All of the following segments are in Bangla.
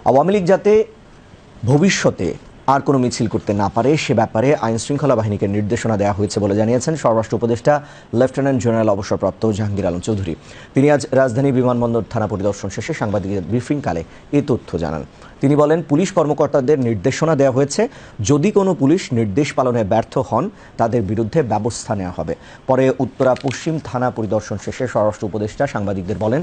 আওয়ামী লীগ যাতে ভবিষ্যতে আর কোনো মিছিল করতে না পারে সে ব্যাপারে আইন শৃঙ্খলা বাহিনীকে নির্দেশনা দেওয়া হয়েছে বলে জানিয়েছেন স্বরাষ্ট্র উপদেষ্টা লেফটেন্যান্ট জেনারেল অবসরপ্রাপ্ত জাহাঙ্গীর আলম চৌধুরী। তিনি আজ রাজধানী বিমানবন্দর থানা পরিদর্শন শেষে সাংবাদিকদের ব্রিফিংকালে এ তথ্য জানান। তিনি বলেন, পুলিশ কর্মকর্তাদের নির্দেশনা দেওয়া হয়েছে, যদি কোনো পুলিশ নির্দেশ পালনে ব্যর্থ হন তাদের বিরুদ্ধে ব্যবস্থা নেওয়া হবে। পরে উত্তরা পশ্চিম থানা পরিদর্শন শেষে স্বরাষ্ট্র উপদেষ্টা সাংবাদিকদের বলেন,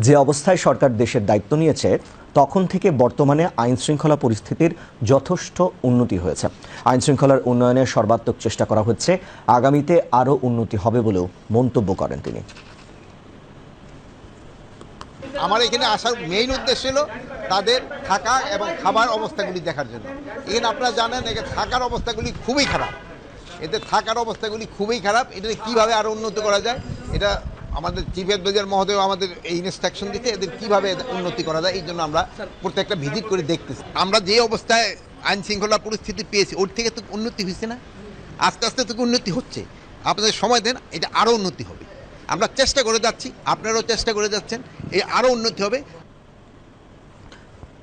যে অবস্থায় সরকার দেশের দায়িত্ব নিয়েছে তখন থেকে বর্তমানে আইন শৃঙ্খলা পরিস্থিতির যথেষ্ট উন্নতি হয়েছে। আইন শৃঙ্খলার উন্নয়নের সর্বাত্মক চেষ্টা করা হচ্ছে, আগামীতে আরও উন্নতি হবে বলেও মন্তব্য করেন তিনি। আমার এখানে আসার মেইন উদ্দেশ্য হলো তাদের থাকা এবং খাবার অবস্থাগুলি দেখার জন্য। এখানে আপনারা জানেন এখানে থাকার অবস্থাগুলি খুবই খারাপ, এদের থাকার অবস্থাগুলি খুবই খারাপ। এটা কীভাবে আরও উন্নতি করা যায়, এটা আমাদের চিফ অ্যাডভাইজার মহোদয় আমাদের এই ইনস্ট্রাকশন দিতে, এদের কীভাবে উন্নতি করা যায় এই জন্য আমরা প্রত্যেকটা ভিজিট করে দেখতেছি। আমরা যে অবস্থায় আইন শৃঙ্খলা পরিস্থিতি পেয়েছি ওর থেকে তো উন্নতি হয়েছে না, আস্তে আস্তে তো উন্নতি হচ্ছে। আপনাদের সময় দেন, এটা আরও উন্নতি হবে। আমরা চেষ্টা করে যাচ্ছি, আপনারাও চেষ্টা করে যাচ্ছেন, এই আরও উন্নতি হবে।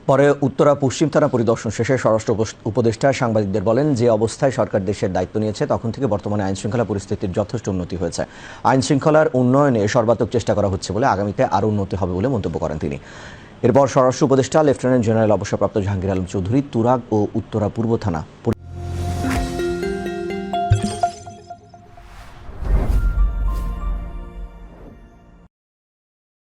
পরে উত্তরা পশ্চিম থানা পরিদর্শন শেষে স্বরাষ্ট্র উপদেষ্টা সাংবাদিকদের বলেন, যে অবস্থায় সরকার দেশের দায়িত্ব নিয়েছে তখন থেকে বর্তমানে আইন শৃঙ্খলা পরিস্থিতির যথেষ্ট উন্নতি হয়েছে। আইন শৃঙ্খলার উন্নয়নে সর্বাত্মক চেষ্টা করা হচ্ছে বলে আগামীতে আরও উন্নতি হবে বলে মন্তব্য করেন তিনি। এরপর স্বরাষ্ট্র উপদেষ্টা লেফটেন্যান্ট জেনারেল অবসরপ্রাপ্ত জাহাঙ্গীর আলম চৌধুরী তুরাগ ও উত্তরা পূর্ব থানা